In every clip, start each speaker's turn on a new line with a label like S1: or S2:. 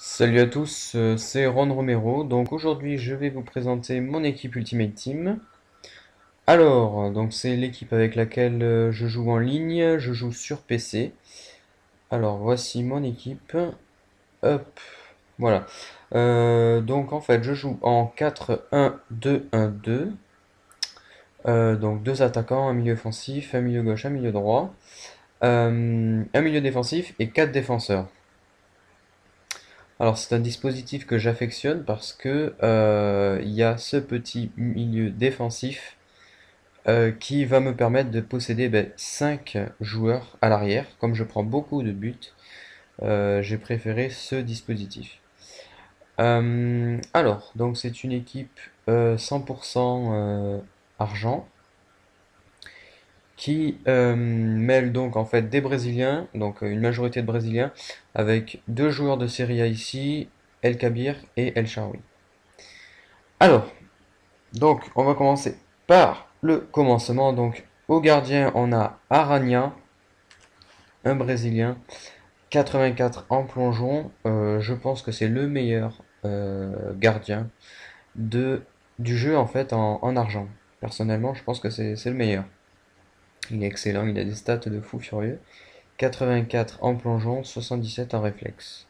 S1: Salut à tous, c'est Ron Romero. Donc aujourd'hui, je vais vous présenter mon équipe Ultimate Team. Alors, donc c'est l'équipe avec laquelle je joue en ligne, je joue sur PC. Alors voici mon équipe. Hop, voilà. Donc en fait, je joue en 4-1-2-1-2. Donc deux attaquants, un milieu offensif, un milieu gauche, un milieu droit, un milieu défensif et quatre défenseurs. Alors c'est un dispositif que j'affectionne parce que il y a ce petit milieu défensif qui va me permettre de posséder 5 joueurs à l'arrière. Comme je prends beaucoup de buts, j'ai préféré ce dispositif. Alors, donc c'est une équipe 100% argent qui mêle donc en fait des Brésiliens, donc une majorité de Brésiliens, avec deux joueurs de Serie A ici, El Kabir et El Shaarawy. Alors, donc, on va commencer par le commencement. Donc, au gardien, on a Aranha, un Brésilien, 84 en plongeon. Je pense que c'est le meilleur gardien de, du jeu en fait en argent. Personnellement, je pense que c'est le meilleur. Il est excellent, il a des stats de fou furieux. 84 en plongeon, 77 en réflexe.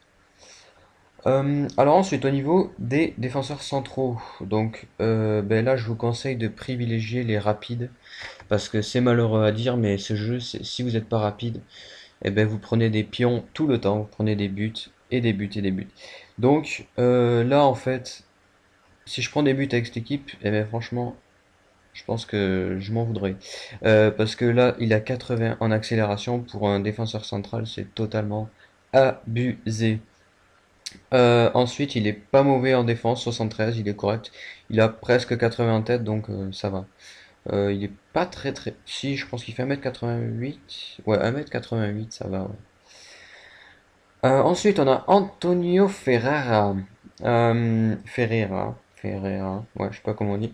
S1: Alors ensuite, au niveau des défenseurs centraux, donc là, je vous conseille de privilégier les rapides parce que c'est malheureux à dire, mais ce jeu, si vous n'êtes pas rapide, eh ben vous prenez des pions tout le temps, vous prenez des buts et des buts et des buts. Donc là, en fait, si je prends des buts avec cette équipe, eh ben franchement, je pense que je m'en voudrais. Parce que là, il a 80 en accélération pour un défenseur central, c'est totalement abusé. Ensuite, il est pas mauvais en défense, 73, il est correct. Il a presque 80 en tête, donc ça va. Il est pas très très. Si, je pense qu'il fait 1m88. Ouais, 1m88, ça va, ouais. Ensuite, on a Antonio Ferreira. Ferreira, ouais, je sais pas comment on dit.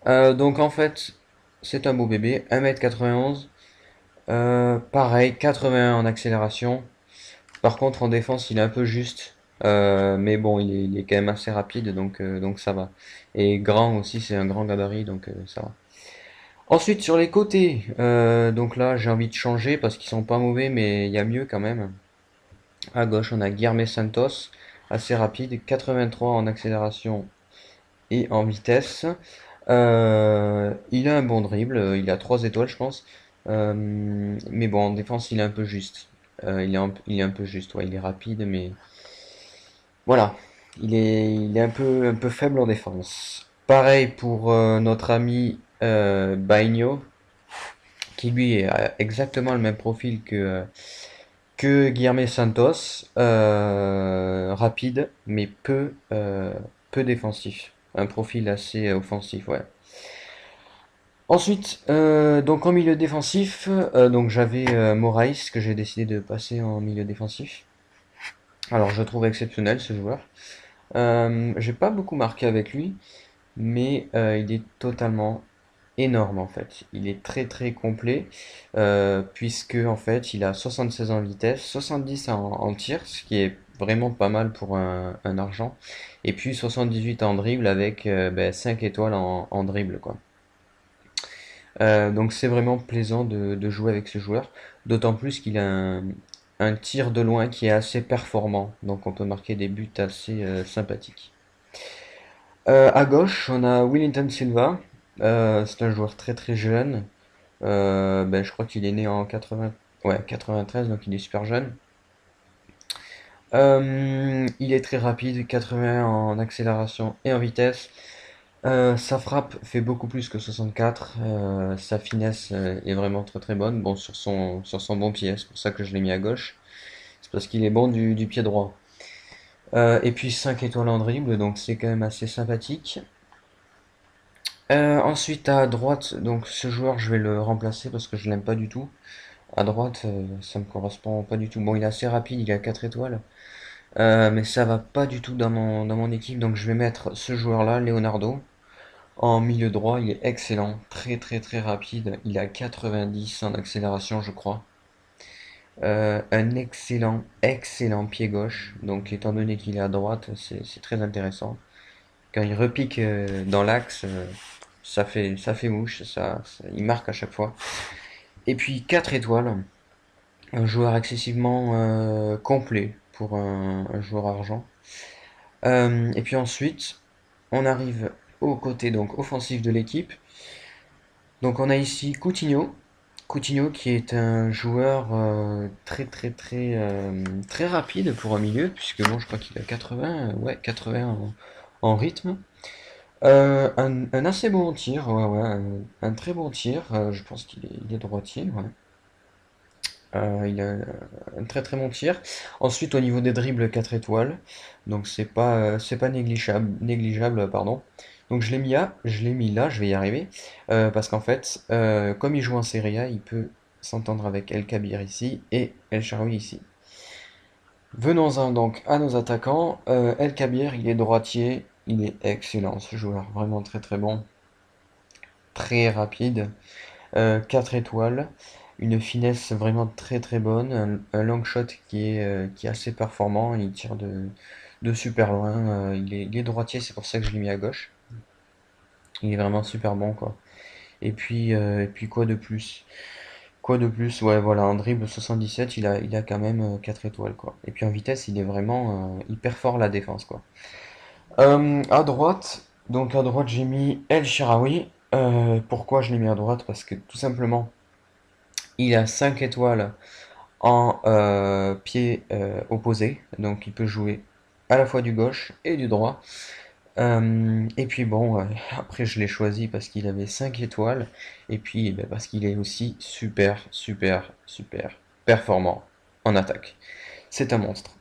S1: Donc en fait, c'est un beau bébé, 1m91. Pareil, 80 en accélération. Par contre, en défense, il est un peu juste. Mais bon, il est quand même assez rapide, donc ça va. Et grand aussi, c'est un grand gabarit, donc ça va. Ensuite, sur les côtés, donc là, j'ai envie de changer parce qu'ils sont pas mauvais, mais il y a mieux quand même. À gauche, on a Guilherme Santos, assez rapide, 83 en accélération et en vitesse. Il a un bon dribble, il a 3 étoiles, je pense. Mais bon, en défense, il est un peu juste. Il est un peu juste, ouais, il est rapide, mais voilà, il est un peu faible en défense. Pareil pour notre ami Bainho, qui lui a exactement le même profil que Guilherme Santos, rapide, mais peu défensif. Un profil assez offensif, ouais. Ensuite, donc en milieu défensif, donc j'avais Moraes que j'ai décidé de passer en milieu défensif. Alors je le trouve exceptionnel ce joueur. J'ai pas beaucoup marqué avec lui, mais il est totalement énorme en fait. Il est très très complet, puisque en fait il a 76 en vitesse, 70 en tir, ce qui est vraiment pas mal pour un argent, et puis 78 en dribble avec 5 étoiles en dribble quoi. Donc c'est vraiment plaisant de jouer avec ce joueur, d'autant plus qu'il a un tir de loin qui est assez performant, donc on peut marquer des buts assez sympathiques. À gauche, on a Willington Silva. C'est un joueur très très jeune. Je crois qu'il est né en 80, ouais, 93, donc il est super jeune. Il est très rapide, 80 en accélération et en vitesse. Sa frappe fait beaucoup plus que 64. Sa finesse est vraiment très très bonne. Bon, sur son bon pied, c'est pour ça que je l'ai mis à gauche. C'est parce qu'il est bon du pied droit. Et puis 5 étoiles en dribble, donc c'est quand même assez sympathique. Ensuite à droite, donc ce joueur je vais le remplacer parce que je l'aime pas du tout. À droite, ça me correspond pas du tout. Bon, il est assez rapide, il a 4 étoiles. Mais ça va pas du tout dans mon équipe, donc je vais mettre ce joueur-là, Leonardo. En milieu droit, il est excellent, très très très rapide. Il a 90 en accélération, je crois. Un excellent pied gauche. Donc, étant donné qu'il est à droite, c'est très intéressant. Quand il repique dans l'axe, ça fait mouche, il marque à chaque fois. Et puis 4 étoiles, un joueur excessivement complet pour un joueur argent. Et puis ensuite, on arrive au côté donc offensif de l'équipe. Donc on a ici Coutinho. Coutinho qui est un joueur très rapide pour un milieu, puisque bon, je crois qu'il a 80, ouais, 80 en rythme. Un assez bon tir, ouais, ouais, un très bon tir. Je pense il est droitier, ouais. Il a un très bon tir. Ensuite, au niveau des dribbles, 4 étoiles. Donc c'est pas négligeable, pardon. Donc je l'ai mis là, je vais y arriver. Parce qu'en fait, comme il joue en Serie A, il peut s'entendre avec El Kabir ici et El Shaarawy ici. Venons-en donc à nos attaquants. El Kabir, il est droitier, il est excellent ce joueur, vraiment très bon, très rapide. 4 étoiles, une finesse vraiment très bonne, un long shot qui est assez performant, il tire de super loin, il est droitier, c'est pour ça que je l'ai mis à gauche. Il est vraiment super bon quoi. Et puis quoi de plus? Quoi de plus? Ouais voilà, en dribble 77, il a quand même 4 étoiles quoi. Et puis en vitesse, il est vraiment hyper fort la défense quoi. À droite j'ai mis El Shirawi. Pourquoi je l'ai mis à droite? Parce que tout simplement, il a 5 étoiles en pied opposé, donc il peut jouer à la fois du gauche et du droit. Et puis bon, après je l'ai choisi parce qu'il avait 5 étoiles, et puis ben, parce qu'il est aussi super performant en attaque. C'est un monstre.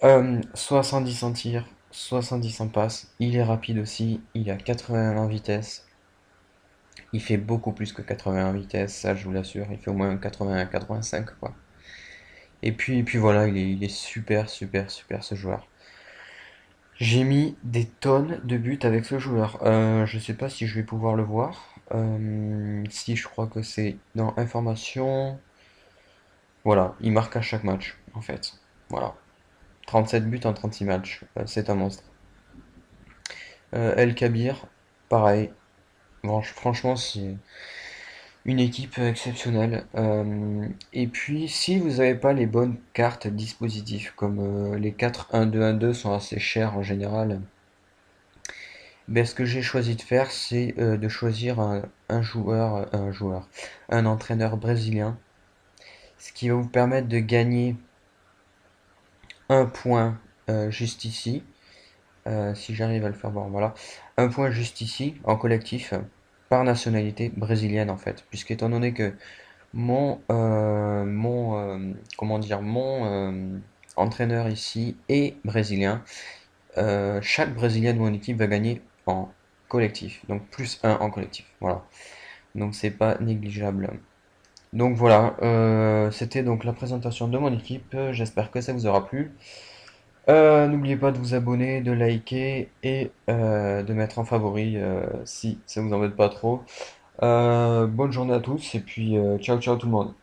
S1: 70 en tir, 70 en passe, il est rapide aussi, il a 81 en vitesse, il fait beaucoup plus que 81 en vitesse, ça je vous l'assure, il fait au moins 81, 85 quoi. Et puis voilà, il est super ce joueur. J'ai mis des tonnes de buts avec ce joueur. Je sais pas si je vais pouvoir le voir. Si je crois que c'est dans information. Voilà, il marque à chaque match, en fait. Voilà. 37 buts en 36 matchs. C'est un monstre. El Kabir, pareil. Bon, franchement, c'est une équipe exceptionnelle. Et puis, si vous n'avez pas les bonnes cartes dispositifs, comme les 4-1-2-1-2 sont assez chers en général, ben, ce que j'ai choisi de faire, c'est de choisir un entraîneur brésilien, ce qui va vous permettre de gagner un point juste ici, si j'arrive à le faire voir, voilà, un point juste ici en collectif par nationalité brésilienne en fait, puisqu'étant donné que comment dire, mon entraîneur ici est brésilien. Chaque Brésilien de mon équipe va gagner en collectif, donc plus un en collectif. Voilà. Donc c'est pas négligeable. Donc voilà, c'était donc la présentation de mon équipe. J'espère que ça vous aura plu. N'oubliez pas de vous abonner, de liker et de mettre en favori si ça vous embête pas trop. Bonne journée à tous et puis ciao tout le monde.